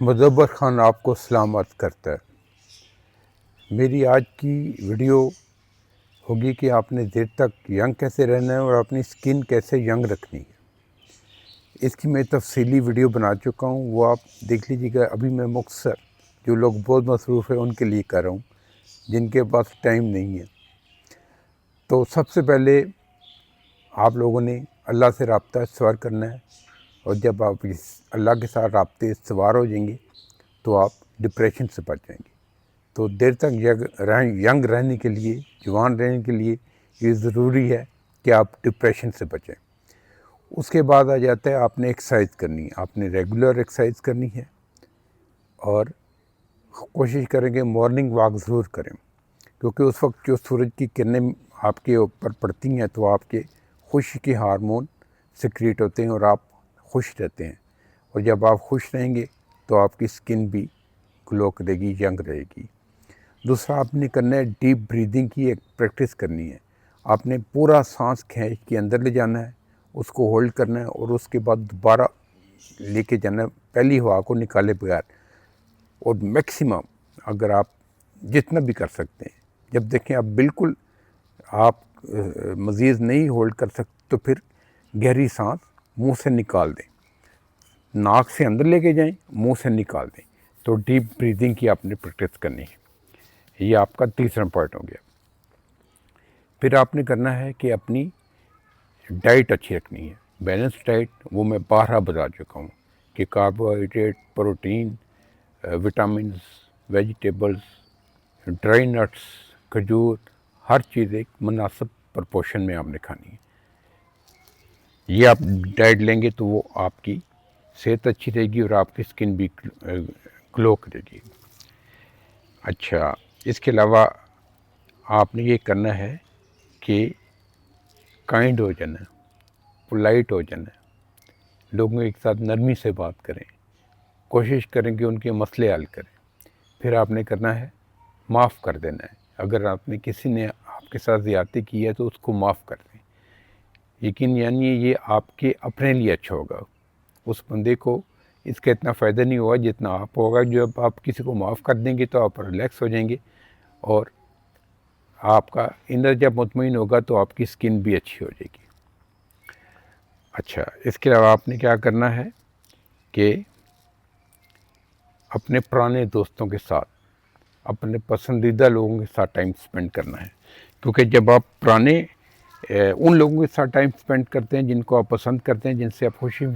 مظفر خان آپ کو سلام عرض کرتا ہے۔ میری آج کی ویڈیو ہوگی کہ آپ نے دیر تک ینگ کیسے رہنا ہے اور اپنی سکن کیسے ینگ رکھنی ہے۔ اس کی میں تفصیلی ویڈیو بنا چکا ہوں، وہ آپ دیکھ لیجیے گا۔ ابھی میں مختصر جو لوگ بہت مصروف ہیں ان کے لیے کر رہا ہوں، جن کے پاس ٹائم نہیں ہے۔ تو سب سے پہلے آپ لوگوں نے اللہ سے رابطہ استوار کرنا ہے، اور جب آپ اللہ کے ساتھ رابطے استوار ہو جائیں گے تو آپ ڈپریشن سے بچ جائیں گے۔ تو دیر تک ینگ رہنے کے لیے، جوان رہنے کے لیے یہ ضروری ہے کہ آپ ڈپریشن سے بچیں۔ اس کے بعد آ جاتا ہے آپ نے ایکسرسائز کرنی ہے، آپ نے ریگولر ایکسرسائز کرنی ہے، اور کوشش کریں کہ مارننگ واک ضرور کریں، کیونکہ اس وقت جو سورج کی کرنیں آپ کے اوپر پڑتی ہیں تو آپ کے خوشی کے ہارمون سیکریٹ ہوتے ہیں اور آپ خوش رہتے ہیں، اور جب آپ خوش رہیں گے تو آپ کی سکن بھی گلو کرے گی، ینگ رہے گی۔ دوسرا آپ نے کرنا ہے ڈیپ بریدنگ کی ایک پریکٹس کرنی ہے۔ آپ نے پورا سانس کھینچ کے اندر لے جانا ہے، اس کو ہولڈ کرنا ہے، اور اس کے بعد دوبارہ لے کے جانا ہے پہلی ہوا کو نکالے بغیر۔ اور میکسیمم اگر آپ جتنا بھی کر سکتے ہیں، جب دیکھیں آپ بالکل آپ مزید نہیں ہولڈ کر سکتے تو پھر گہری سانس منہ سے نکال دیں، ناک سے اندر لے کے جائیں، منہ سے نکال دیں۔ تو ڈیپ بریدنگ کی آپ نے پریکٹس کرنی ہے۔ یہ آپ کا تیسرا پوائنٹ ہو گیا۔ پھر آپ نے کرنا ہے کہ اپنی ڈائٹ اچھی رکھنی ہے، بیلنس ڈائٹ۔ وہ میں بارہا بتا چکا ہوں کہ carbohydrate, protein, vitamins, vegetables, dry nuts, کھجور، ہر چیز ایک مناسب پرپورشن میں آپ نے کھانی ہے۔ یہ آپ ڈائٹ لیں گے تو وہ آپ کی صحت اچھی رہے گی اور آپ کی سکن بھی گلو کرے گی۔ اچھا، اس کے علاوہ آپ نے یہ کرنا ہے کہ کائنڈ ہو جانا ہے، پولائٹ ہو جانا ہے، لوگوں کے ساتھ نرمی سے بات کریں، کوشش کریں کہ ان کے مسئلے حل کریں۔ پھر آپ نے کرنا ہے معاف کر دینا ہے۔ اگر آپ نے کسی نے آپ کے ساتھ زیادتی کی ہے تو اس کو معاف کر دیں۔ یقین یعنی یہ آپ کے اپنے لیے اچھا ہوگا، اس بندے کو اس کا اتنا فائدہ نہیں ہوگا جتنا آپ ہوگا۔ جب آپ کسی کو معاف کر دیں گے تو آپ ریلیکس ہو جائیں گے، اور آپ کا اندر جب مطمئن ہوگا تو آپ کی سکن بھی اچھی ہو جائے گی۔ اچھا، اس کے علاوہ آپ نے کیا کرنا ہے کہ اپنے پرانے دوستوں کے ساتھ، اپنے پسندیدہ لوگوں کے ساتھ ٹائم سپینڈ کرنا ہے، کیونکہ جب آپ ان لوگوں کے ساتھ ٹائم سپینڈ کرتے ہیں جن کو آپ پسند کرتے ہیں، جن سے آپ خوشی